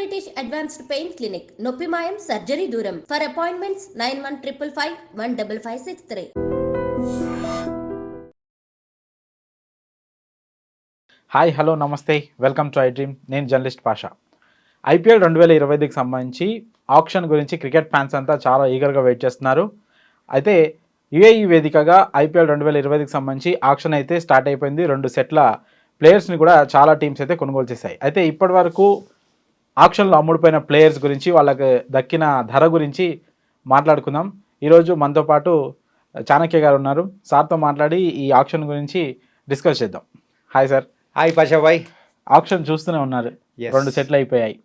British advanced pain clinic, నొప్పి మాయం, surgery దూరం. For appointments 9155515563. హాయ్, హలో, నమస్తే, వెల్కమ్ టు ఐ డ్రీమ్. నేను జర్నలిస్ట్ పాషా. ఐపీఎల్ 2025కి సంబంధించి ఆప్షన్ గురించి క్రికెట్ ఫ్యాన్స్ అంతా చాలా ఈగర్గా వెయిట్ చేస్తున్నారు. అయితే యుఏఈ వేదికగా ఐపీఎల్ 2025కి సంబంధించి ఆప్షన్ అయితే స్టార్ట్ అయిపోయింది. 2 సెట్ల ప్లేయర్స్ని కూడా చాలా టీమ్స్ అయితే కొనుగోలు చేశాయి. అయితే ఇప్పటి వరకు ఆప్షన్లో అమ్ముడుపోయిన ప్లేయర్స్ గురించి, వాళ్ళకి దక్కిన ధర గురించి మాట్లాడుకుందాం. ఈరోజు మనతో పాటు చాణక్య గారు ఉన్నారు. సార్తో మాట్లాడి ఈ ఆప్షన్ గురించి డిస్కస్ చేద్దాం. Hi sir. హాయ్ పాషా భాయ్. ఆప్షన్ చూస్తూనే ఉన్నారు, 2 సెట్లు అయిపోయాయి.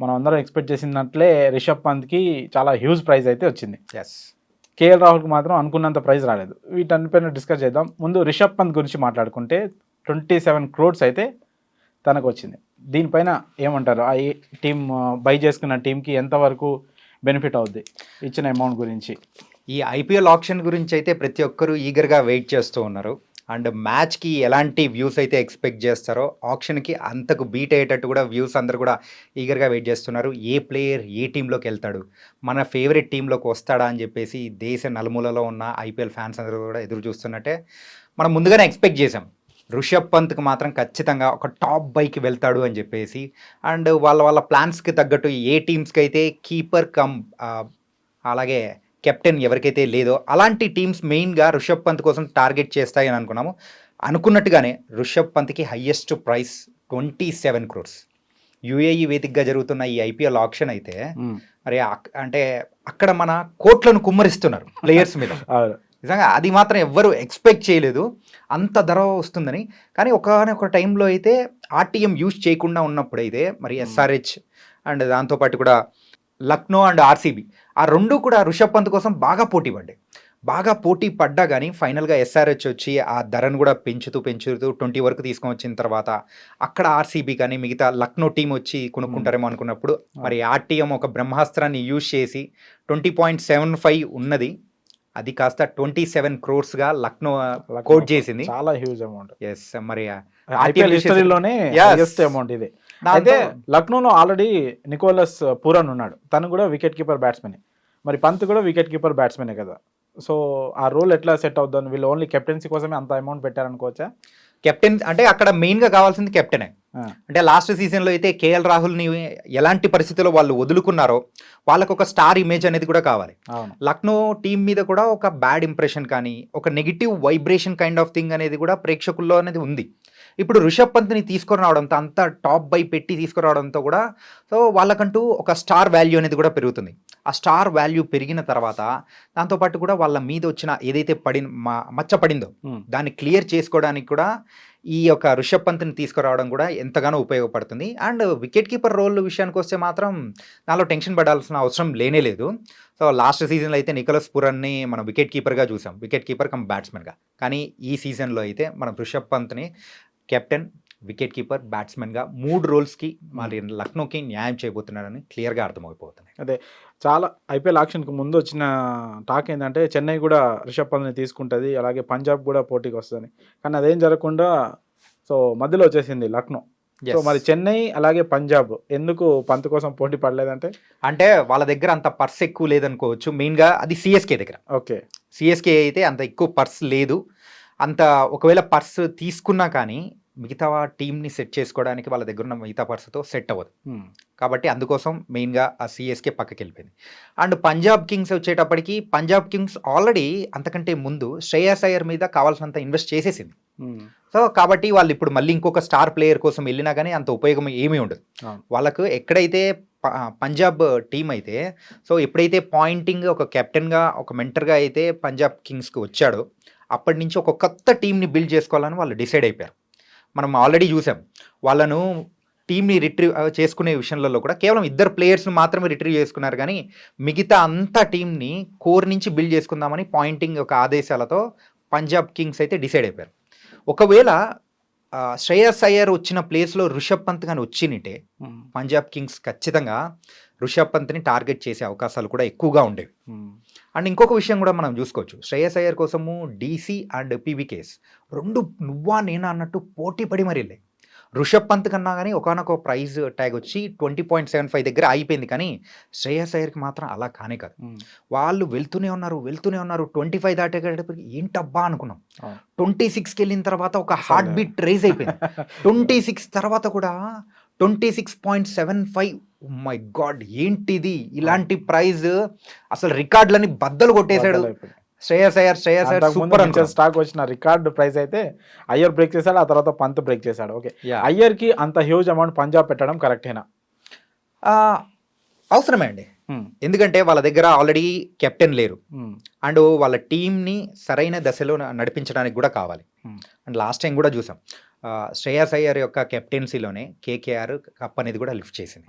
మనం అందరం ఎక్స్పెక్ట్ చేసినట్లే రిషబ్ పంత్కి చాలా హ్యూజ్ ప్రైజ్ అయితే వచ్చింది. కేఎల్ రాహుల్కి మాత్రం అనుకున్నంత ప్రైజ్ రాలేదు. వీటన్నిపైన డిస్కస్ చేద్దాం. ముందు రిషబ్ పంత్ గురించి మాట్లాడుకుంటే 27 crores అయితే తనకు వచ్చింది. దీనిపైన ఏమంటారు? ఆ టీం బై చేసుకున్న టీంకి ఎంతవరకు బెనిఫిట్ అవుద్ది ఇచ్చిన అమౌంట్ గురించి? ఈ ఐపీఎల్ ఆప్షన్ గురించి అయితే ప్రతి ఒక్కరూ ఈగర్గా వెయిట్ చేస్తూ ఉన్నారు. అండ్ మ్యాచ్కి ఎలాంటి వ్యూస్ అయితే ఎక్స్పెక్ట్ చేస్తారో ఆప్షన్కి అంతకు బీట్ అయ్యేటట్టు కూడా వ్యూస్ అందరూ కూడా ఈగర్గా వెయిట్ చేస్తున్నారు. ఏ ప్లేయర్ ఏ టీంలోకి వెళ్తాడు, మన ఫేవరెట్ టీంలోకి వస్తాడా అని చెప్పేసి దేశ నలుమూలలో ఉన్న ఐపీఎల్ ఫ్యాన్స్ అందరూ కూడా ఎదురు చూస్తున్నట్టే మనం ముందుగానే ఎక్స్పెక్ట్ చేసాం. రిషబ్ పంత్కి మాత్రం ఖచ్చితంగా ఒక టాప్ బైకి వెళ్తాడు అని చెప్పేసి. అండ్ వాళ్ళ ప్లాన్స్కి తగ్గట్టు ఏ టీమ్స్కి అయితే కీపర్ కమ్ అలాగే కెప్టెన్ ఎవరికైతే లేదో అలాంటి టీమ్స్ మెయిన్గా రిషబ్ పంత్ కోసం టార్గెట్ చేస్తాయని అనుకున్నాము. అనుకున్నట్టుగానే రిషబ్ పంత్కి హయ్యెస్ట్ ప్రైస్ 27 crores. యుఏఈ వేదికగా జరుగుతున్న ఈ ఐపీఎల్ ఆప్షన్ అయితే మరి అంటే అక్కడ మన కోట్లను కుమ్మరిస్తున్నారు ప్లేయర్స్ మీద. నిజంగా అది మాత్రం ఎవ్వరు ఎక్స్పెక్ట్ చేయలేదు అంత ధర వస్తుందని. కానీ ఒక టైంలో అయితే ఆర్టీఎం యూజ్ చేయకుండా ఉన్నప్పుడైతే మరి ఎస్ఆర్హెచ్ అండ్ దాంతోపాటు కూడా లక్నో అండ్ ఆర్సీబీ ఆ 2 కూడా రిషబ్ పంత్ కోసం బాగా పోటీ పడ్డా కానీ ఫైనల్గా ఎస్ఆర్హెచ్ వచ్చి ఆ ధరను కూడా పెంచుతూ 20 వరకు తీసుకొని వచ్చిన తర్వాత అక్కడ ఆర్సీబీ కానీ మిగతా లక్నో టీం వచ్చి కొనుక్కుంటారేమో అనుకున్నప్పుడు మరి ఆర్టీఎం ఒక బ్రహ్మాస్త్రాన్ని యూజ్ చేసి 20.75 ఉన్నది అది కాస్త 27 crores లక్నో కోట్ చేసింది. చాలా హ్యూజ్ అమౌంట్. ఎస్, మరి ఐపీఎల్ హిస్టరీలోనే హైయెస్ట్ అమౌంట్ ఇది. అయితే లక్నోలో ఆల్రెడీ నికోలస్ పూరన్ ఉన్నాడు, తను కూడా వికెట్ కీపర్ బ్యాట్స్మెన్. మరి పంత్ కూడా వికెట్ కీపర్ బ్యాట్స్మెనే కదా. సో ఆ రోల్ ఎట్లా సెట్ అవుద్దని, వీళ్ళు ఓన్లీ కెప్టెన్సీ కోసమే అంత అమౌంట్ పెట్టారనుకోవచ్చా? కెప్టెన్ అంటే అక్కడ మెయిన్గా కావాల్సింది కెప్టెనే. అంటే లాస్ట్ సీజన్లో అయితే కేఎల్ రాహుల్ని ఎలాంటి పరిస్థితుల్లో వాళ్ళు వదులుకున్నారో వాళ్ళకు ఒక స్టార్ ఇమేజ్ అనేది కూడా కావాలి. లక్నో టీం మీద కూడా ఒక బ్యాడ్ ఇంప్రెషన్ కానీ ఒక negative vibration kind of thing అనేది కూడా ప్రేక్షకుల్లో అనేది ఉంది. ఇప్పుడు రిషబ్ పంత్ని తీసుకురావడంతో అంత టాప్ బై పెట్టి తీసుకురావడంతో కూడా సో వాళ్ళకంటూ ఒక స్టార్ వాల్యూ అనేది కూడా పెరుగుతుంది. ఆ స్టార్ వాల్యూ పెరిగిన తర్వాత దాంతోపాటు కూడా వాళ్ళ మీద వచ్చిన ఏదైతే మచ్చ పడిందో దాన్ని క్లియర్ చేసుకోవడానికి కూడా ఈ యొక్క రిషబ్ పంత్ని తీసుకురావడం కూడా ఎంతగానో ఉపయోగపడుతుంది. అండ్ వికెట్ కీపర్ రోల్ విషయానికి వస్తే మాత్రం దానిలో టెన్షన్ పడాల్సిన అవసరం లేనే లేదు. సో లాస్ట్ సీజన్లో అయితే నికోలస్ పూరన్ని మనం వికెట్ కీపర్గా చూసాం, వికెట్ కీపర్ కమ్ బ్యాట్స్మెన్గా. కానీ ఈ సీజన్లో అయితే మనం రిషబ్ పంత్ని కెప్టెన్, వికెట్ కీపర్, బ్యాట్స్మెన్గా 3 రోల్స్కి మరి లక్నోకి న్యాయం చేయబోతున్నారని క్లియర్గా అర్థమైపోతుంది. అదే చాలా ఐపీఎల్ ఆక్షన్కి ముందు వచ్చిన టాక్ ఏంటంటే చెన్నై కూడా రిషబ్ పంత్ని తీసుకుంటుంది, అలాగే పంజాబ్ కూడా పోటీకి వస్తుంది. కానీ అదేం జరగకుండా సో మధ్యలో వచ్చేసింది లక్నో. సో మరి చెన్నై అలాగే పంజాబ్ ఎందుకు పంత్ కోసం పోటీ పడలేదంటే అంటే వాళ్ళ దగ్గర అంత పర్స్ ఎక్కువ లేదనుకోవచ్చు. మెయిన్గా అది సిఎస్కే దగ్గర. ఓకే, సిఎస్కే అయితే అంత ఎక్కువ పర్స్ లేదు. అంత ఒకవేళ పర్స్ తీసుకున్నా కానీ మిగతా టీంని సెట్ చేసుకోవడానికి వాళ్ళ దగ్గర ఉన్న మిగతా పర్స్తో సెట్ అవ్వదు. కాబట్టి అందుకోసం మెయిన్గా ఆ సిఎస్కే పక్కకి వెళ్ళిపోయింది. అండ్ పంజాబ్ కింగ్స్ వచ్చేటప్పటికి పంజాబ్ కింగ్స్ ఆల్రెడీ అంతకంటే ముందు శ్రేయస్ అయ్యర్ మీద కావాల్సినంత ఇన్వెస్ట్ చేసేసింది. సో కాబట్టి వాళ్ళు ఇప్పుడు మళ్ళీ ఇంకొక స్టార్ ప్లేయర్ కోసం వెళ్ళినా కానీ అంత ఉపయోగం ఏమీ ఉండదు వాళ్ళకు. ఎక్కడైతే పంజాబ్ టీం అయితే సో ఎప్పుడైతే పాయింటింగ్ ఒక కెప్టెన్గా ఒక మెంటర్గా అయితే పంజాబ్ కింగ్స్కి వచ్చాడో అప్పటి నుంచి ఒక కొత్త టీంని బిల్డ్ చేసుకోవాలని వాళ్ళు డిసైడ్ అయిపోయారు. మనం ఆల్రెడీ చూసాం వాళ్ళను టీంని రిట్రీవ్ చేసుకునే విషయంలో కూడా కేవలం 2 ప్లేయర్స్ని మాత్రమే రిట్రీవ్ చేసుకున్నారు. కానీ మిగతా అంతా టీంని కోర్ నుంచి బిల్డ్ చేసుకుందామని పాయింటింగ్ ఒక ఆదేశాలతో పంజాబ్ కింగ్స్ అయితే డిసైడ్ అయిపోయారు. ఒకవేళ శ్రేయస్ అయ్యర్ వచ్చిన ప్లేస్లో రిషబ్ పంత్ కానీ వచ్చినట్టే పంజాబ్ కింగ్స్ ఖచ్చితంగా రిషబ్ పంత్ని టార్గెట్ చేసే అవకాశాలు కూడా ఎక్కువగా ఉండేవి. అండ్ ఇంకొక విషయం కూడా మనం చూసుకోవచ్చు, శ్రేయస్ అయ్యర్ కోసము డీసీ అండ్ పీవీకేస్ 2 నువ్వా నేనా అన్నట్టు పోటీ పడి మరి వెళ్ళాయి. ఋషభ్ పంత్ కన్నా కానీ ఒకనొక ప్రైజ్ ట్యాగ్ వచ్చి 20.75 దగ్గర అయిపోయింది, కానీ శ్రేయస్ అయ్యర్కి మాత్రం అలా కానే కాదు. వాళ్ళు వెళ్తూనే ఉన్నారు 25 దాటేటప్పటికి ఏంటబ్బా అనుకున్నాం. 26కి వెళ్ళిన తర్వాత ఒక హార్ట్ బీట్ రేజ్ అయిపోయింది. 26 తర్వాత కూడా 26.75. మై గాడ్, ఏంటిది ఇలాంటి ప్రైజ్, అసలు రికార్డులని బద్దలు కొట్టేశాడు శ్రేయస్ అయ్యర్ సూపర్ అనుకో. స్టాక్ వచ్చిన రికార్డ్ ప్రైస్ అయితే అయ్యర్ బ్రేక్ చేశాడు, ఆ తర్వాత పంత్ బ్రేక్ చేశాడు. ఓకే, అయ్యర్ కి అంత హ్యూజ్ అమౌంట్ పంజాబ్ పెట్టడం కరెక్టేనా? అవసరమే అండి, ఎందుకంటే వాళ్ళ దగ్గర ఆల్రెడీ కెప్టెన్ లేరు అండ్ వాళ్ళ టీంని సరైన దశలో నడిపించడానికి కూడా కావాలి. అండ్ లాస్ట్ టైం కూడా చూసాం శ్రేయస్ అయ్యర్ యొక్క కెప్టెన్సీలోనే కేకేఆర్ కప్ అనేది కూడా లిఫ్ట్ చేసింది.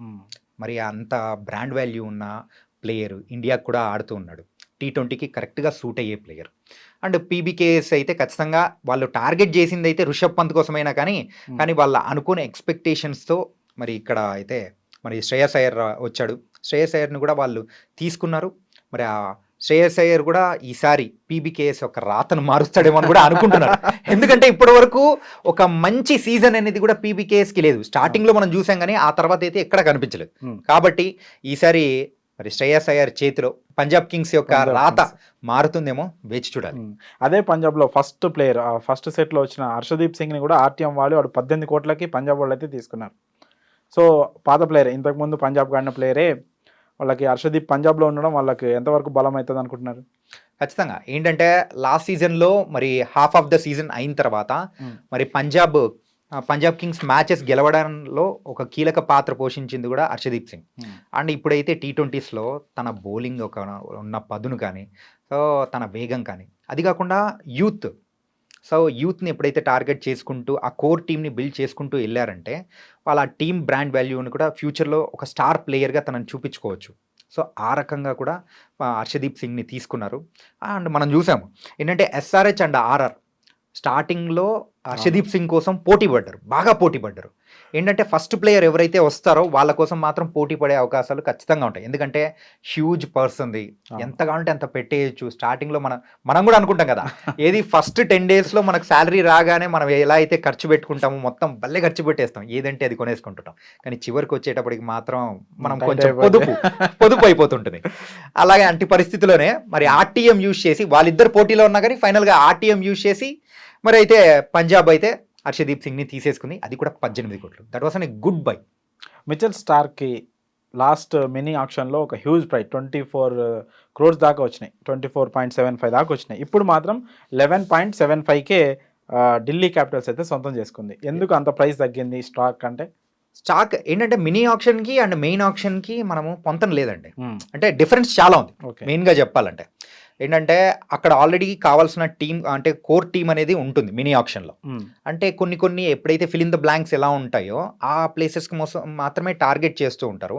మరి అంత బ్రాండ్ వాల్యూ ఉన్న ప్లేయర్ ఇండియాకు కూడా ఆడుతూ ఉన్నాడు, T20కి కరెక్ట్గా సూట్ అయ్యే ప్లేయర్. అండ్ పీబీకేఎస్ అయితే ఖచ్చితంగా వాళ్ళు టార్గెట్ చేసింది అయితే ఋషభ్ పంత్ కోసమైనా, కానీ వాళ్ళ అనుకునే ఎక్స్పెక్టేషన్స్తో మరి ఇక్కడ అయితే మరి శ్రేయస్ అయ్యర్ వచ్చాడు. శ్రేయస్ అయ్యర్ని కూడా వాళ్ళు తీసుకున్నారు. మరి ఆ శ్రేయస్ అయ్యర్ కూడా ఈసారి పీబీకేఎస్ యొక్క రాతను మారుస్తాడేమో అని కూడా అనుకుంటున్నారు. ఎందుకంటే ఇప్పటి వరకు ఒక మంచి సీజన్ అనేది కూడా పీబీకేఎస్కి లేదు. స్టార్టింగ్లో మనం చూసాం, కానీ ఆ తర్వాత అయితే ఎక్కడ కనిపించలేదు. కాబట్టి ఈసారి మరి శ్రేయస్ అయ్యర్ చేతిలో పంజాబ్ కింగ్స్ యొక్క రాత మారుతుందేమో, వేచి చూడాలి. అదే పంజాబ్లో ఫస్ట్ ప్లేయర్, ఫస్ట్ సెట్లో వచ్చిన హర్షదీప్ సింగ్ని కూడా ఆర్టీఎం వాడు 18 కోట్లకి పంజాబ్ వాళ్ళు అయితే తీసుకున్నారు. సో పాత ప్లేయర్, ఇంతకుముందు పంజాబ్ ఆడిన ప్లేయరే, వాళ్ళకి హర్షదీప్ పంజాబ్లో ఉండడం వాళ్ళకి ఎంతవరకు బలం అవుతుంది అనుకుంటున్నారు? ఖచ్చితంగా ఏంటంటే లాస్ట్ సీజన్లో మరి హాఫ్ ఆఫ్ ద సీజన్ అయిన తర్వాత మరి పంజాబ్ కింగ్స్ మ్యాచెస్ గెలవడంలో ఒక కీలక పాత్ర పోషించింది కూడా హర్షదీప్ సింగ్. అండ్ ఇప్పుడైతే T20స్లో తన బౌలింగ్ ఒక ఉన్న పదును కానీ, సో తన వేగం కానీ, అది కాకుండా యూత్ని ఎప్పుడైతే టార్గెట్ చేసుకుంటూ ఆ కోర్ టీమ్ని బిల్డ్ చేసుకుంటూ వెళ్ళారంటే వాళ్ళ టీమ్ బ్రాండ్ వాల్యూని కూడా ఫ్యూచర్లో ఒక స్టార్ ప్లేయర్గా తనని చూపించుకోవచ్చు. సో ఆ రకంగా కూడా హర్షదీప్ సింగ్ని తీసుకున్నారు. అండ్ మనం చూసాము ఏంటంటే SRH అండ్ RR స్టార్టింగ్లో హర్షదీప్ సింగ్ కోసం బాగా పోటీ పడ్డారు. ఏంటంటే ఫస్ట్ ప్లేయర్ ఎవరైతే వస్తారో వాళ్ళ కోసం మాత్రం పోటీ పడే అవకాశాలు ఖచ్చితంగా ఉంటాయి. ఎందుకంటే హ్యూజ్ పర్సన్ది, ఎంతగా ఉంటే అంత పెట్టేయచ్చు. స్టార్టింగ్లో మనం కూడా అనుకుంటాం కదా, ఏది ఫస్ట్ 10 daysలో మనకు శాలరీ రాగానే మనం ఎలా అయితే ఖర్చు పెట్టుకుంటామో మొత్తం భలే ఖర్చు పెట్టేస్తాం, ఏదంటే అది కొనేసుకుంటుంటాం. కానీ చివరికి వచ్చేటప్పటికి మాత్రం మనం కొంచెం పొదుపు అయిపోతుంటుంది. అలాగే అంటి పరిస్థితిలోనే మరి ఆర్టీఎం యూజ్ చేసి, వాళ్ళిద్దరు పోటీలో ఉన్నా కానీ ఫైనల్గా ఆర్టీఎం యూజ్ చేసి మరి అయితే పంజాబ్ అయితే హర్షదీప్ సింగ్ని తీసేసుకుంది, అది కూడా 18 కోట్లు. That was an good buy. Mitchell స్టార్క్కి లాస్ట్ మినీ ఆక్షన్లో ఒక హ్యూజ్ ప్రైస్ 24 crores దాకా వచ్చినాయి, 24.75 దాకా వచ్చినాయి. ఇప్పుడు మాత్రం 11.75కే ఢిల్లీ క్యాపిటల్స్ అయితే సొంతం చేసుకుంది. ఎందుకు అంత ప్రైస్ తగ్గింది స్టాక్ అంటే? స్టాక్ ఏంటంటే మినీ ఆప్షన్కి అండ్ మెయిన్ ఆప్షన్కి మనము పొంతం లేదండి, అంటే డిఫరెన్స్ చాలా ఉంది. మెయిన్గా చెప్పాలంటే ఏంటంటే అక్కడ ఆల్రెడీ కావాల్సిన టీం అంటే కోర్ టీం అనేది ఉంటుంది మినీ ఆప్షన్లో. అంటే కొన్ని ఎప్పుడైతే ఫిల్ ఇన్ ద బ్లాంక్స్ ఎలా ఉంటాయో ఆ ప్లేసెస్కి మాత్రమే టార్గెట్ చేస్తూ ఉంటారు.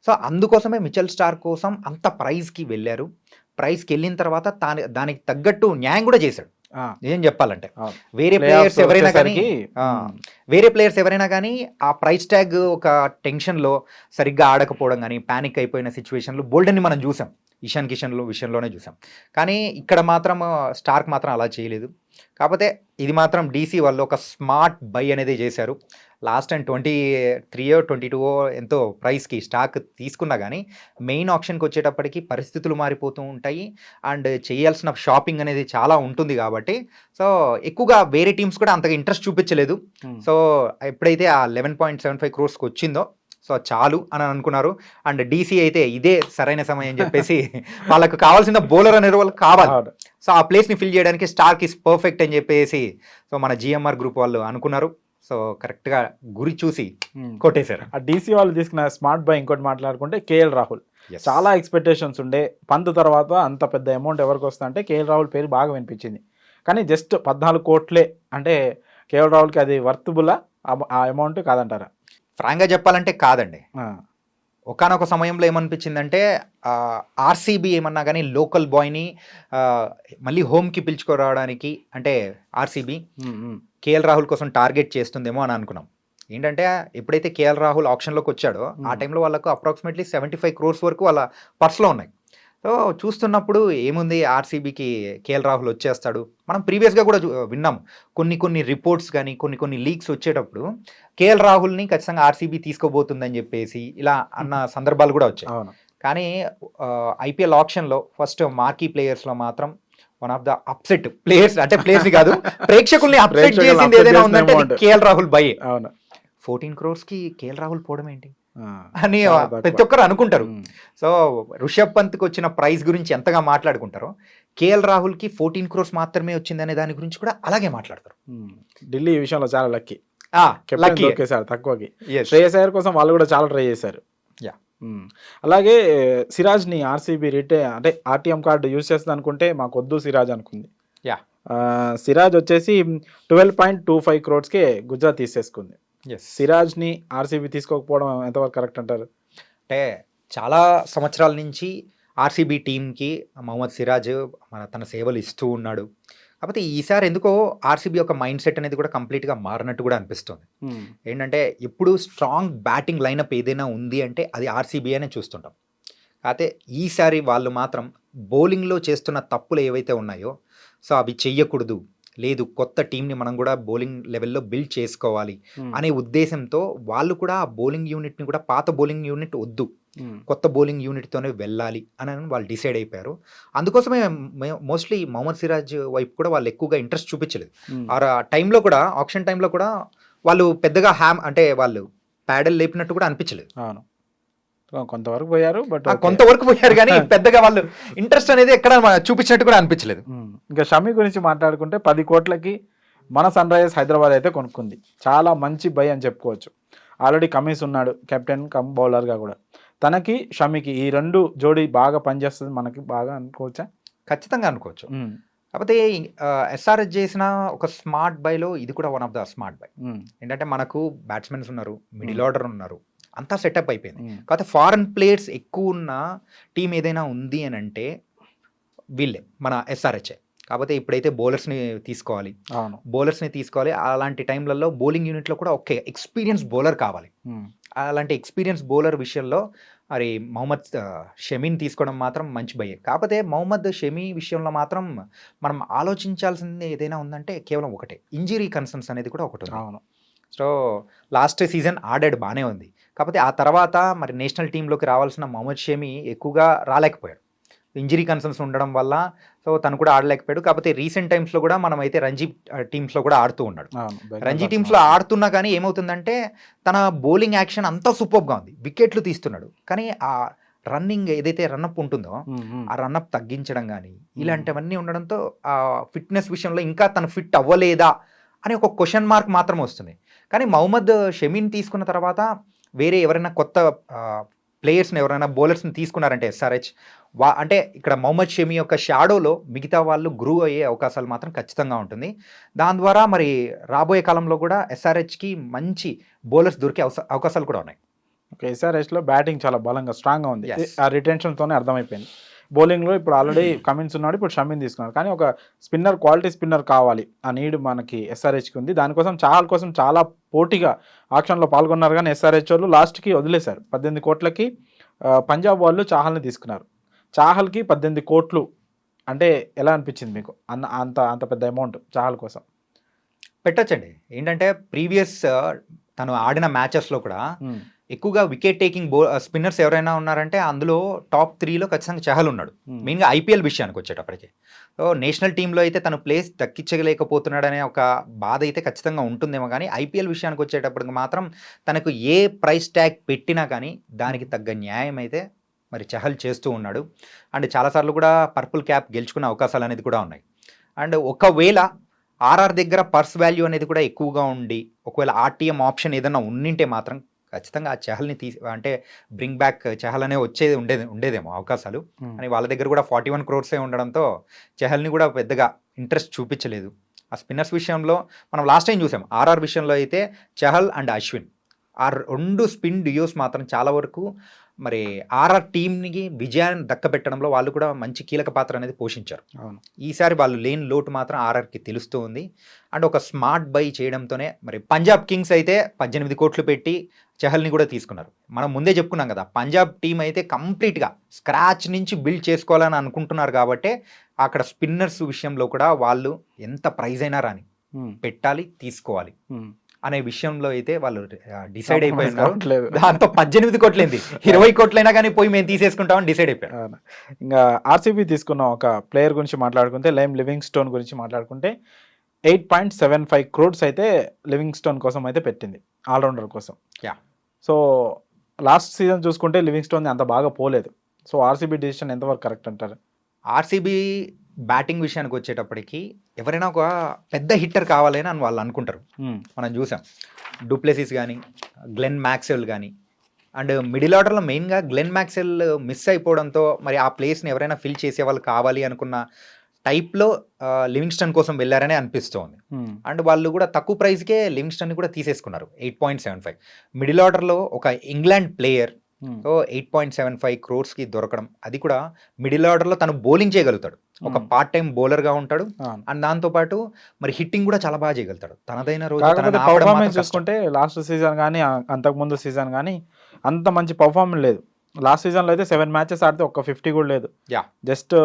సో అందుకోసమే మిచెల్ స్టార్క్ కోసం అంత ప్రైస్కి వెళ్ళారు. ప్రైస్కి వెళ్ళిన తర్వాత దానికి తగ్గట్టు న్యాయం కూడా చేశాడు. ఏం చెప్పాలంటే వేరే ప్లేయర్స్ ఎవరైనా కానీ ఆ ప్రైస్ ట్యాగ్ ఒక టెన్షన్లో సరిగ్గా ఆడకపోవడం కానీ, ప్యానిక్ అయిపోయిన సిచ్యువేషన్లో బోల్డెన్ని మనం చూసాం, ఇషాన్ కిషన్ విషయంలోనే చూసాం. కానీ ఇక్కడ మాత్రం స్టార్క్ మాత్రం అలా చేయలేదు. కాకపోతే ఇది మాత్రం DC వాళ్ళు ఒక స్మార్ట్ బై అనేది చేశారు. లాస్ట్ టైం 23-22 ఎంతో ప్రైస్కి స్టాక్ తీసుకున్నా కానీ మెయిన్ ఆప్షన్కి వచ్చేటప్పటికి పరిస్థితులు మారిపోతూ ఉంటాయి అండ్ చేయాల్సిన షాపింగ్ అనేది చాలా ఉంటుంది. కాబట్టి సో ఎక్కువగా వేరే టీమ్స్ కూడా అంతగా ఇంట్రెస్ట్ చూపించలేదు. సో ఎప్పుడైతే ఆ 11.75 crores వచ్చిందో సో చాలు అని అనుకున్నారు. అండ్ DC అయితే ఇదే సరైన సమయం అని చెప్పేసి వాళ్ళకు కావాల్సిన బౌలర్ అనే వాళ్ళు కావాలి, సో ఆ ప్లేస్ని ఫిల్ చేయడానికి స్టార్క్ ఇస్ పర్ఫెక్ట్ అని చెప్పేసి సో మన GMR గ్రూప్ వాళ్ళు అనుకున్నారు. సో కరెక్ట్గా గురి చూసి కొట్టేశారు. ఆ DC వాళ్ళు తీసుకున్న స్మార్ట్ బై ఇంకోటి మాట్లాడుకుంటే KL రాహుల్. చాలా ఎక్స్పెక్టేషన్స్ ఉండే, పంత్ తర్వాత అంత పెద్ద అమౌంట్ ఎవరికి వస్తుందంటే KL రాహుల్ పేరు బాగా వినిపించింది. కానీ జస్ట్ 14 కోట్లే అంటే KL రాహుల్కి అది వర్తబులా ఆ అమౌంట్ కాదంటారా? ఫ్రాంక్గా చెప్పాలంటే కాదండి. ఒకానొక సమయంలో ఏమనిపించిందంటే RCB ఏమన్నా కానీ లోకల్ బాయ్ని మళ్ళీ హోమ్కి పిలుచుకురావడానికి అంటే RCB KL రాహుల్ కోసం టార్గెట్ చేస్తుందేమో అని అనుకున్నాం. ఏంటంటే ఎప్పుడైతే KL రాహుల్ ఆప్షన్లోకి వచ్చాడో ఆ టైంలో వాళ్ళకు అప్రాక్సిమేట్లీ 75 crores వరకు వాళ్ళ పర్స్లో ఉన్నాయి. సో చూస్తున్నప్పుడు ఏముంది, ఆర్సీబీకి కేఎల్ రాహుల్ వచ్చేస్తాడు. మనం ప్రీవియస్గా కూడా విన్నాం కొన్ని రిపోర్ట్స్ కానీ కొన్ని లీక్స్ వచ్చేటప్పుడు కేఎల్ రాహుల్ని ఖచ్చితంగా ఆర్సీబీ తీసుకోబోతుందని చెప్పేసి ఇలా అన్న సందర్భాలు కూడా వచ్చాయి. అవును. కానీ ఐపీఎల్ ఆప్షన్లో ఫస్ట్ మార్కీ ప్లేయర్స్లో మాత్రం one of the upset players, అంటే ప్లేయర్స్ కాదు ప్రేక్షకుల్ని అప్సెట్ చేసింది ఏదైనా ఉందంటే కేఎల్ రాహుల్ బై. అవును. 14 crores కేఎల్ రాహుల్ పోవడం ఏంటి ఆ, అని చాలా తక్కువ. ప్రతి ఒక్కరు అనుకుంటారు. ఉమ్. సో రిషబ్ పంత్కి వచ్చిన ప్రైజ్ గురించి ఎంతగా మాట్లాడుకుంటారో, కేఎల్ రాహుల్కి 14 crores మాత్రమే వచ్చిందనే దాని గురించి కూడా అలాగే మాట్లాడతారు. ఢిల్లీ ఈ విషయంలో చాలా లక్కీ. Captain lucky. దొరికేశారు తక్కువకి. శ్రేయస్ అయ్యర్ కోసం వాళ్ళు కూడా చాలా ట్రై చేశారు. Yeah. అలాగే సిరాజ్ని ఆర్సీబీ అంటే ఆర్టీఎం కార్డు యూజ్ చేస్తుంది అనుకుంటే మాకు వద్దు సిరాజ్ అనుకుంది. Yeah. సిరాజ్ వచ్చేసి 12.25 crores గుజరాత్ తీసేసుకుంది. సిరాజ్ని ఆర్సీబీ తీసుకోకపోవడం ఎంతవరకు కరెక్ట్ అంటారు? అంటే చాలా సంవత్సరాల నుంచి ఆర్సీబీ టీంకి మహమ్మద్ సిరాజ్ తన సేవలు ఇస్తూ ఉన్నాడు. కాకపోతే ఈసారి ఎందుకో ఆర్సీబీ యొక్క మైండ్ సెట్ అనేది కూడా కంప్లీట్గా మారినట్టు కూడా అనిపిస్తుంది. ఏంటంటే ఎప్పుడు స్ట్రాంగ్ బ్యాటింగ్ లైనప్ ఏదైనా ఉంది అంటే అది ఆర్సీబీ అనే చూస్తుంటాం. కాకపోతే ఈసారి వాళ్ళు మాత్రం బౌలింగ్లో చేస్తున్న తప్పులు ఏవైతే ఉన్నాయో సో అవి చెయ్యకూడదు, లేదు కొత్త టీంని మనం కూడా బౌలింగ్ లెవెల్లో బిల్డ్ చేసుకోవాలి అనే ఉద్దేశంతో వాళ్ళు కూడా ఆ బౌలింగ్ యూనిట్ని కూడా పాత బౌలింగ్ యూనిట్ వద్దు, కొత్త బౌలింగ్ యూనిట్తోనే వెళ్ళాలి అని వాళ్ళు డిసైడ్ అయిపోయారు. అందుకోసమే మోస్ట్లీ మహమ్మద్ సిరాజ్ వైపు కూడా వాళ్ళు ఎక్కువగా ఇంట్రెస్ట్ చూపించలేదు. ఆ టైంలో కూడా ఆప్షన్ టైంలో కూడా వాళ్ళు పెద్దగా అంటే వాళ్ళు ప్యాడల్ లేపినట్టు కూడా అనిపించలేదు. అవును, కొంతవరకు పోయారు, బట్ కొంతవరకు పోయారు కానీ పెద్దగా వాళ్ళు ఇంట్రెస్ట్ అనేది ఎక్కడ చూపించినట్టు కూడా అనిపించలేదు. ఇంకా షమి గురించి మాట్లాడుకుంటే 10 కోట్లకి మన సన్ రైజర్స్ హైదరాబాద్ అయితే కొనుక్కుంది. చాలా మంచి బై అని చెప్పుకోవచ్చు. ఆల్రెడీ కమిన్స్ ఉన్నాడు కెప్టెన్ కమ్ బౌలర్గా కూడా. తనకి షమికి ఈ రెండు జోడీ బాగా పనిచేస్తుంది మనకి బాగా అనుకోవచ్చా? ఖచ్చితంగా అనుకోవచ్చు. కాకపోతే ఎస్ఆర్హెచ్ చేసిన ఒక స్మార్ట్ బైలో ఇది కూడా one of the smart by. ఏంటంటే మనకు బ్యాట్స్మెన్స్ ఉన్నారు, మిడిల్ ఆర్డర్ ఉన్నారు, అంతా సెటప్ అయిపోయింది. కాకపోతే ఫారెన్ ప్లేయర్స్ ఎక్కువ ఉన్న టీం ఏదైనా ఉంది అని అంటే వీళ్ళే మన ఎస్ఆర్హెచ్. కాకపోతే ఇప్పుడైతే బౌలర్స్ని తీసుకోవాలి. అలాంటి టైంలలో బౌలింగ్ యూనిట్లో కూడా ఒక ఎక్స్పీరియన్స్ బౌలర్ కావాలి. అలాంటి ఎక్స్పీరియన్స్ బౌలర్ విషయంలో మరి మహమ్మద్ షమీని తీసుకోవడం మాత్రం మంచి భయే. కాకపోతే మహమ్మద్ షమీ విషయంలో మాత్రం మనం ఆలోచించాల్సింది ఏదైనా ఉందంటే కేవలం ఒకటే, ఇంజరీ కన్సర్న్స్ అనేది కూడా ఒకటి ఉంది. అవును. సో లాస్ట్ సీజన్ ఆడాడు, బాగానే ఉంది. కాకపోతే ఆ తర్వాత మరి నేషనల్ టీంలోకి రావాల్సిన మహమ్మద్ షమీ ఎక్కువగా రాలేకపోయాడు, ఇంజరీ కన్సర్న్స్ ఉండడం వల్ల. సో తను కూడా ఆడలేకపోయాడు. కాకపోతే రీసెంట్ టైమ్స్లో కూడా మనం అయితే రంజీ టీమ్స్లో కూడా ఆడుతూ ఉన్నాడు. రంజీ టీమ్స్లో ఆడుతున్నా కానీ ఏమవుతుందంటే తన బౌలింగ్ యాక్షన్ అంతా సూపర్గా ఉంది, వికెట్లు తీస్తున్నాడు. కానీ ఆ రన్నింగ్ ఏదైతే రన్అప్ ఉంటుందో ఆ రన్అప్ తగ్గించడం కానీ ఇలాంటివన్నీ ఉండడంతో ఆ ఫిట్నెస్ విషయంలో ఇంకా తను ఫిట్ అవ్వలేదా అని ఒక క్వశ్చన్ మార్క్ మాత్రం వస్తుంది. కానీ మహమ్మద్ షమీని తీసుకున్న తర్వాత వేరే ఎవరైనా కొత్త ప్లేయర్స్ని ఎవరైనా బౌలర్స్ని తీసుకున్నారంటే ఎస్ఆర్హెచ్ అంటే ఇక్కడ మహమ్మద్ షమీ యొక్క షాడోలో మిగతా వాళ్ళు గ్రూ అయ్యే అవకాశాలు మాత్రం ఖచ్చితంగా ఉంటుంది. దాని ద్వారా మరి రాబోయే కాలంలో కూడా ఎస్ఆర్హెచ్కి మంచి బౌలర్స్ దొరికే అవకాశాలు కూడా ఉన్నాయి. ఓకే, ఎస్ఆర్హెచ్లో బ్యాటింగ్ చాలా బలంగా స్ట్రాంగ్గా ఉంది. ఆ రిటెన్షన్తోనే అర్థమైపోయింది. బౌలింగ్లో ఇప్పుడు ఆల్రెడీ కమిన్స్ ఉన్నాడు, ఇప్పుడు షమీని తీసుకున్నాడు. కానీ ఒక స్పిన్నర్, క్వాలిటీ స్పిన్నర్ కావాలి ఆ నీడ్ మనకి ఎస్ఆర్హెచ్కి ఉంది. దానికోసం చాలా పోటీగా ఆక్షన్లో పాల్గొన్నారు. కానీ ఎస్ఆర్హెచ్ వాళ్ళు లాస్ట్కి వదిలేశారు. 18 కోట్లకి పంజాబ్ వాళ్ళు చాహల్ని తీసుకున్నారు. చాహల్కి 18 కోట్లు అంటే ఎలా అనిపించింది మీకు? అంత పెద్ద అమౌంట్ చాహల్ కోసం పెట్టచ్చండి. ఏంటంటే ప్రీవియస్ తను ఆడిన మ్యాచెస్లో కూడా ఎక్కువగా వికెట్ టేకింగ్ స్పిన్నర్స్ ఎవరైనా ఉన్నారంటే అందులో టాప్ 3లో ఖచ్చితంగా చహల్ ఉన్నాడు. మెయిన్గా ఐపీఎల్ విషయానికి వచ్చేటప్పటికి సో నేషనల్ టీంలో అయితే తను ప్లేస్ దక్కించలేకపోతున్నాడనే ఒక బాధ అయితే ఖచ్చితంగా ఉంటుందేమో. కానీ ఐపీఎల్ విషయానికి వచ్చేటప్పటికి మాత్రం తనకు ఏ ప్రైస్ ట్యాగ్ పెట్టినా కానీ దానికి తగ్గ న్యాయం అయితే మరి చహల్ చేస్తూ ఉన్నాడు. అండ్ చాలాసార్లు కూడా పర్పుల్ క్యాప్ గెలుచుకునే అవకాశాలు అనేది కూడా ఉన్నాయి. అండ్ ఒకవేళ ఆర్ఆర్ దగ్గర పర్స్ వాల్యూ అనేది కూడా ఎక్కువగా ఉండి ఒకవేళ ఆర్టీఎం ఆప్షన్ ఏదైనా ఉండింటే మాత్రం ఖచ్చితంగా ఆ చహల్ని అంటే బ్రింగ్ బ్యాక్ చహల్ అనే ఉండేదేమో అవకాశాలు. అని వాళ్ళ దగ్గర కూడా 41 crores ఉండడంతో చహల్ని కూడా పెద్దగా ఇంట్రెస్ట్ చూపించలేదు. ఆ స్పిన్నర్స్ విషయంలో మనం లాస్ట్ టైం చూసాం, ఆర్ఆర్ విషయంలో అయితే చహల్ అండ్ అశ్విన్ ఆ 2 స్పిన్ డియోస్ మాత్రం చాలా వరకు మరి ఆర్ఆర్ టీంకి విజయాన్ని దక్కబెట్టడంలో వాళ్ళు కూడా మంచి కీలక పాత్ర అనేది పోషించారు. ఈసారి వాళ్ళు లేని లోటు మాత్రం ఆర్ఆర్కి తెలుస్తూ ఉంది. అండ్ ఒక స్మార్ట్ బై చేయడంతోనే మరి పంజాబ్ కింగ్స్ అయితే 18 కోట్లు పెట్టి చహల్ని కూడా తీసుకున్నారు. మనం ముందే చెప్పుకున్నాం కదా, పంజాబ్ టీం అయితే కంప్లీట్గా స్క్రాచ్ నుంచి బిల్డ్ చేసుకోవాలని అనుకుంటున్నారు కాబట్టి అక్కడ స్పిన్నర్స్ విషయంలో కూడా వాళ్ళు ఎంత ప్రైజ్ అయినా రాని పెట్టాలి, తీసుకోవాలి అనే విషయంలో అయితే వాళ్ళు డిసైడ్ అయిపోయినారు. దాంతో 18 కోట్లయింది, 20 కోట్లైనా కానీ పోయి మేము తీసేసుకుంటామని డిసైడ్ అయిపోయారు. ఇంకా ఆర్సీబీ తీసుకున్న ఒక ప్లేయర్ గురించి మాట్లాడుకుంటే, లైమ్ లివింగ్ స్టోన్ గురించి మాట్లాడుకుంటే 8.75 crores అయితే లివింగ్ స్టోన్ కోసం అయితే పెట్టింది, ఆల్రౌండర్ కోసం. సో లాస్ట్ సీజన్ చూసుకుంటే లివింగ్ స్టోన్ అంత బాగా పోలేదు. సో ఆర్సీబీ డిసిషన్ ఎంతవరకు కరెక్ట్ అంటారు? ఆర్సీబీ బ్యాటింగ్ విషయానికి వచ్చేటప్పటికి ఎవరైనా ఒక పెద్ద హిట్టర్ కావాలని అని వాళ్ళు అనుకుంటారు. మనం చూసాం డూప్లెసిస్ కానీ, గ్లెన్ మ్యాక్స్వెల్ కానీ, అండ్ మిడిల్ ఆర్డర్లో మెయిన్గా గ్లెన్ మ్యాక్స్వెల్ మిస్ అయిపోవడంతో మరి ఆ ప్లేస్ని ఎవరైనా ఫిల్ చేసే వాళ్ళు కావాలి అనుకున్న టైప్లో లివింగ్స్టన్ కోసం వెళ్ళారని అనిపిస్తోంది. అండ్ వాళ్ళు కూడా తక్కువ ప్రైస్కే లివింగ్స్టన్ని కూడా తీసేసుకున్నారు. 8.75 మిడిల్ ఆర్డర్లో ఒక ఇంగ్లాండ్ ప్లేయర్ 8.75 crores దొరకడం, అది కూడా మిడిల్ ఆర్డర్లో తను బౌలింగ్ చేయగలుగుతాడు, ఒక పార్ట్ టైం బౌలర్గా ఉంటాడు. అండ్ దాంతోపాటు మరి హిట్టింగ్ కూడా చాలా బాగా చేయగలుగుతాడు. తనదైన రోజు చూసుకుంటే లాస్ట్ సీజన్ కానీ అంతకుముందు సీజన్ కానీ అంత మంచి పర్ఫార్మెన్స్ లేదు. లాస్ట్ సీజన్లో అయితే 7 matches ఆడితే ఒక్క 50 కూడా లేదు. జస్ట్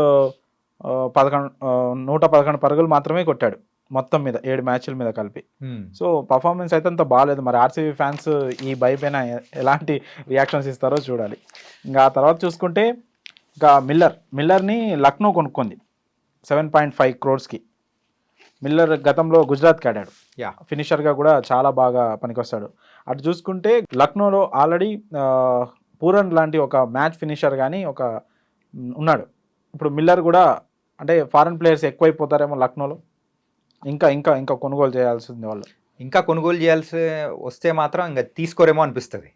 111 పరుగులు మాత్రమే కొట్టాడు మొత్తం మీద 7 matches మీద కలిపి. సో పర్ఫార్మెన్స్ అయితే అంత బాగాలేదు. మరి ఆర్సీబీ ఫ్యాన్స్ ఈ బై పైన ఎలాంటి రియాక్షన్స్ ఇస్తారో చూడాలి. ఇంకా ఆ తర్వాత చూసుకుంటే ఇంకా మిల్లర్ని లక్నో కొనుక్కుంది 7.5 crores. మిల్లర్ గతంలో గుజరాత్కి ఆడాడు, ఫినిషర్గా కూడా చాలా బాగా పనికొస్తాడు. అటు చూసుకుంటే లక్నోలో ఆల్రెడీ పూరన్ లాంటి ఒక మ్యాచ్ ఫినిషర్ కానీ ఒక ఉన్నాడు. ఇప్పుడు మిల్లర్ కూడా అంటే ఫారెన్ ప్లేయర్స్ ఎక్కువైపోతారేమో లక్నోలో, ఇంకా ఇంకా ఇంకా కొనుగోలు చేయాల్సింది వాళ్ళు. ఇంకా కొనుగోలు చేయాల్సి వస్తే మాత్రం ఇంకా తీసుకోరేమో అనిపిస్తుంది.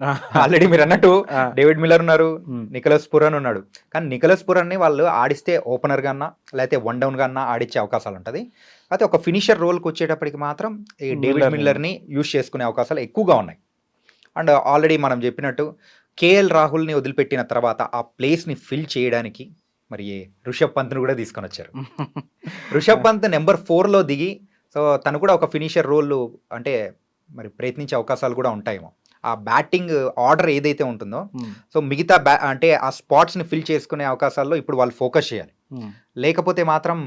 ఆల్రెడీ మీరు అన్నట్టు డేవిడ్ మిల్లర్ ఉన్నారు, నికోలస్ పురన్ ఉన్నాడు. కానీ నికోలస్ పురన్ని వాళ్ళు ఆడిస్తే ఓపెనర్ కన్నా లేకపోతే 1 down కన్నా ఆడిచ్చే అవకాశాలు ఉంటుంది. అయితే ఒక ఫినిషర్ రోల్కి వచ్చేటప్పటికి మాత్రం ఈ డేవిడ్ మిల్లర్ని యూజ్ చేసుకునే అవకాశాలు ఎక్కువగా ఉన్నాయి. అండ్ ఆల్రెడీ మనం చెప్పినట్టు కేఎల్ రాహుల్ని వదిలిపెట్టిన తర్వాత ఆ ప్లేస్ని ఫిల్ చేయడానికి మరి రిషబ్ పంత్ని కూడా తీసుకొని వచ్చారు. రిషబ్ పంత్ నెంబర్ 4లో దిగి, సో తను కూడా ఒక ఫినిషర్ రోల్ అంటే మరి ప్రయత్నించే అవకాశాలు కూడా ఉంటాయేమో. ఆ బ్యాటింగ్ ఆర్డర్ ఏదైతే ఉంటుందో, సో మిగతా అంటే ఆ స్పాట్స్ని ఫిల్ చేసుకునే అవకాశాల్లో ఇప్పుడు వాళ్ళు ఫోకస్ చేయాలి. లేకపోతే మాత్రం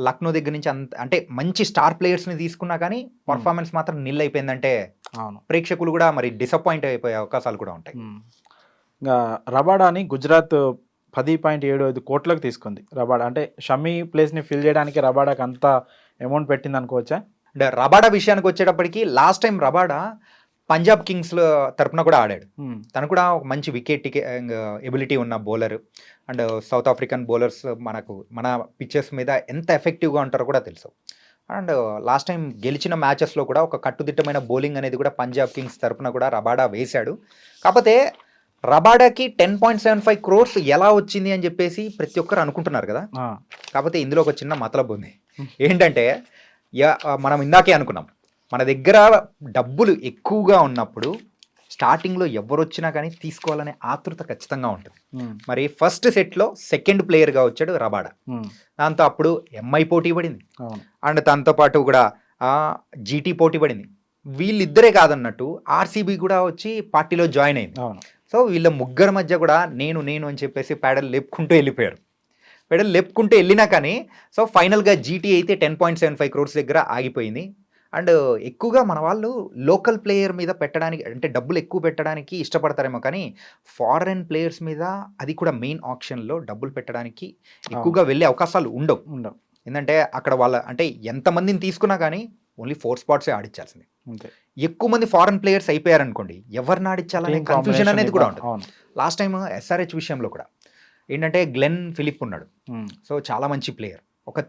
లక్నో దగ్గర నుంచి అంటే మంచి స్టార్ ప్లేయర్స్ని తీసుకున్నా కానీ పర్ఫార్మెన్స్ మాత్రం నిల్ అయిపోయిందంటే ప్రేక్షకులు కూడా మరి డిసప్పాయింట్ అయిపోయే అవకాశాలు కూడా ఉంటాయి. ఇంకా రబాడాని గుజరాత్ 10.75 కోట్లకు తీసుకుంది. రబాడా అంటే షమీ ప్లేస్ని ఫిల్ చేయడానికి రబాడాకి అంత అమౌంట్ పెట్టింది అనుకోవచ్చా? అంటే రబాడా విషయానికి వచ్చేటప్పటికి last time Rabada Punjab Kings తరపున కూడా ఆడాడు. తను కూడా ఒక మంచి వికెట్ ఎబిలిటీ ఉన్న bowler. And south African bowlers మన పిచ్చెస్ మీద ఎంత ఎఫెక్టివ్గా ఉంటారో కూడా తెలుసు. అండ్ లాస్ట్ టైం గెలిచిన మ్యాచెస్లో కూడా ఒక కట్టుదిట్టమైన బౌలింగ్ అనేది కూడా పంజాబ్ కింగ్స్ తరపున కూడా రబాడా వేశాడు. కాకపోతే రబాడాకి 10.75 crores ఎలా వచ్చింది అని చెప్పేసి ప్రతి ఒక్కరు అనుకుంటున్నారు కదా. కాకపోతే ఇందులో ఒక చిన్న మతలబు ఉంది. ఏంటంటే మనం ఇందాకే అనుకున్నాం, మన దగ్గర డబ్బులు ఎక్కువగా ఉన్నప్పుడు స్టార్టింగ్లో ఎవరు వచ్చినా కానీ తీసుకోవాలనే ఆతృత ఖచ్చితంగా ఉంటుంది. మరి ఫస్ట్ సెట్లో సెకండ్ ప్లేయర్గా వచ్చాడు రబాడా. దాంతో అప్పుడు ఎంఐ పోటీ పడింది, అండ్ దాంతో పాటు కూడా జీటీ పోటీ పడింది. వీళ్ళిద్దరే కాదన్నట్టు ఆర్సీబీ కూడా వచ్చి పార్టీలో జాయిన్ అయింది. సో వీళ్ళ ముగ్గురు మధ్య కూడా నేను అని చెప్పేసి పెడల్ లేపుకుంటూ వెళ్ళిపోయారు. పెడల్ లేపుకుంటూ వెళ్ళినా కానీ సో ఫైనల్గా జీటీ అయితే 10.75 crores దగ్గర ఆగిపోయింది. అండ్ ఎక్కువగా మన వాళ్ళు లోకల్ ప్లేయర్ మీద పెట్టడానికి అంటే డబ్బులు ఎక్కువ పెట్టడానికి ఇష్టపడతారేమో, కానీ ఫారెన్ ప్లేయర్స్ మీద అది కూడా మెయిన్ ఆప్షన్లో డబ్బులు పెట్టడానికి ఎక్కువగా వెళ్ళే అవకాశాలు ఉండవు. ఎందుకంటే అక్కడ వాళ్ళ అంటే ఎంతమందిని తీసుకున్నా కానీ ఓన్లీ 4 spots ఆడించాల్సింది. ఎక్కువ మంది ఫారెన్ ప్లేయర్స్ అయిపోయారనుకోండి, ఎవరిని ఆడించాలనే కన్ఫ్యూజన్ అనేది కూడా ఉంటుంది. లాస్ట్ టైం ఎస్ఆర్హెచ్ విషయంలో కూడా ఏంటంటే గ్లెన్ ఫిలిప్ ఉన్నాడు. సో చాలా మంచి ప్లేయర్, ఒక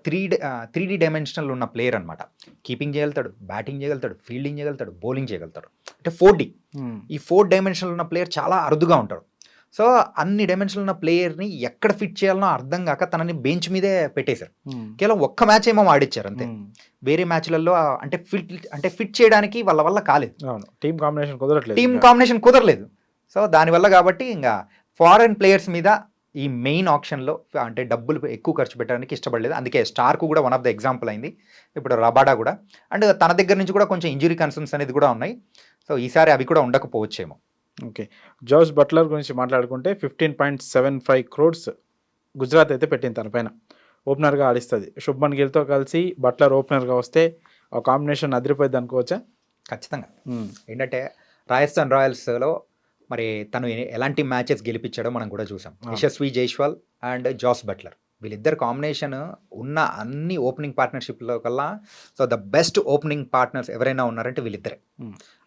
3D డైమెన్షనల్ ఉన్న ప్లేయర్ అనమాట. కీపింగ్ చేయగలుగుతాడు, బ్యాటింగ్ చేయగలుగుతాడు, ఫీల్డింగ్ చేయగలుగుతాడు, బౌలింగ్ చేయగలుగుతాడు. అంటే 4D, ఈ 4 dimensional ఉన్న ప్లేయర్ చాలా అరుదుగా ఉంటాడు. సో అన్ని డైమెన్షన్లు ఉన్న ప్లేయర్ని ఎక్కడ ఫిట్ చేయాలనో అర్థం కాక తనని బెంచ్ మీదే పెట్టేశారు. కేవలం ఒక్క మ్యాచ్ ఏమో ఆడిచ్చారు అంతే. వేరే మ్యాచ్లలో అంటే ఫిట్ చేయడానికి వాళ్ళ వల్ల కాలేదు, టీమ్ కాంబినేషన్ కుదరలేదు. సో దానివల్ల కాబట్టి ఇంకా ఫారెన్ ప్లేయర్స్ మీద ఈ మెయిన్ ఆప్షన్లో అంటే డబ్బులు ఎక్కువ ఖర్చు పెట్టడానికి ఇష్టపడలేదు. అందుకే స్టార్కు కూడా వన్ ఆఫ్ ద ఎగ్జాంపుల్ అయింది. ఇప్పుడు రబాడా కూడా అండ్ తన దగ్గర నుంచి కూడా కొంచెం ఇంజురీ కన్సర్న్స్ అనేది కూడా ఉన్నాయి. సో ఈసారి అవి కూడా ఉండకపోవచ్చేమో. ఓకే. జోస్ బట్లర్ గురించి మాట్లాడుకుంటే 15.75 crores గుజరాత్ అయితే పెట్టింది తన పైన. ఓపెనర్గా ఆడిస్తుంది. శుభ్మన్ గిల్తో కలిసి బట్లర్ ఓపెనర్గా వస్తే ఆ కాంబినేషన్ అదిరిపోయింది అనుకోవచ్చా? ఖచ్చితంగా. ఏంటంటే రాజస్థాన్ రాయల్స్లో మరి తను ఎలాంటి మ్యాచెస్ గెలిపించాడో మనం కూడా చూసాం. Yashasvi Jaiswal and Jos Buttler వీళ్ళిద్దరు కాంబినేషన్ ఉన్న అన్ని ఓపెనింగ్ పార్ట్నర్షిప్లో కల్లా so the best opening partners ఎవరైనా ఉన్నారంటే వీళ్ళిద్దరే.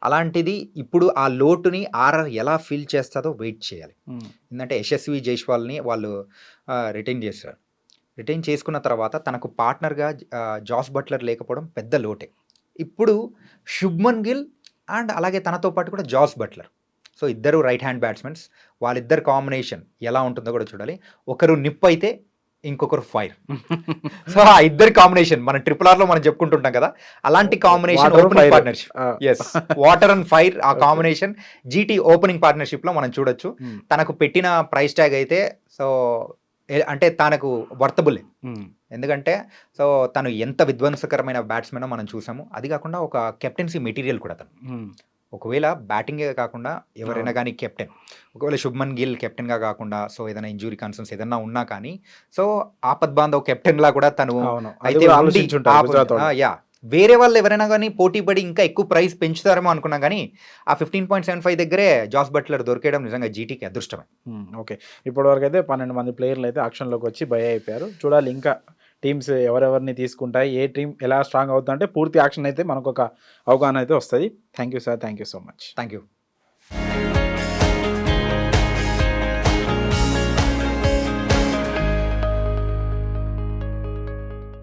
అలాంటిది ఇప్పుడు ఆ లోటుని ఆర్ఆర్ ఎలా ఫిల్ చేస్తుందో వెయిట్ చేయాలి. ఎందుకంటే యశస్వి జైస్వాల్ని వాళ్ళు రిటైన్ చేస్తారు. రిటైన్ చేసుకున్న తర్వాత తనకు పార్ట్నర్గా జాస్ బట్లర్ లేకపోవడం పెద్ద లోటే. ఇప్పుడు శుభ్మన్ గిల్ అండ్ అలాగే తనతో పాటు కూడా జాస్ బట్లర్, సో ఇద్దరు రైట్ హ్యాండ్ బ్యాట్స్మెన్స్. వాళ్ళిద్దరు కాంబినేషన్ ఎలా ఉంటుందో కూడా చూడాలి. ఒకరు నిప్పు అయితే ఇంకొకరు ఫైర్. సో ఆ ఇద్దరు కాంబినేషన్ మన RRRలో మనం చెప్పుకుంటుంటాం కదా, అలాంటి combination opening partnership. Yes, water and fire ఆ కాంబినేషన్ జీటీ ఓపెనింగ్ పార్ట్నర్షిప్లో మనం చూడొచ్చు. తనకు పెట్టిన ప్రైస్ ట్యాగ్ అయితే సో అంటే తనకు వర్తబుల్లే. ఎందుకంటే సో తను ఎంత విధ్వంసకరమైన బ్యాట్స్మెన్ మనం చూసాము. అది కాకుండా ఒక కెప్టెన్సీ మెటీరియల్ కూడా తను. ఒకవేళ బ్యాటింగే కాకుండా ఎవరైనా కానీ కెప్టెన్, ఒకవేళ శుభ్మన్ గిల్ కెప్టెన్గా కాకుండా సో ఏదైనా ఇంజురీ కన్సర్న్స్ ఏదైనా ఉన్నా కానీ సో ఆపద్ బాంధవ్ కెప్టెన్లా కూడా తను అయితే వేరే వాళ్ళు ఎవరైనా కానీ పోటీ పడి ఇంకా ఎక్కువ ప్రైస్ పెంచుతారేమో అనుకున్నా కానీ ఆ 15.75 దగ్గరే జాస్ బట్లర్ దొరికేయడం నిజంగా జీటీకి అదృష్టమే. ఓకే, ఇప్పటి వరకు అయితే 12 మంది ప్లేయర్లు అయితే ఆక్షన్లోకి వచ్చి బై అయిపోయారు. చూడాలి ఇంకా టీమ్స్ ఎవరెవరిని తీసుకుంటాయి, ఏ టీం ఎలా స్ట్రాంగ్ అవుతుందంటే పూర్తి యాక్షన్ అయితే మనకు ఒక అవగాహన అయితే వస్తుంది. Thank you sir, thank you so much. Thank you.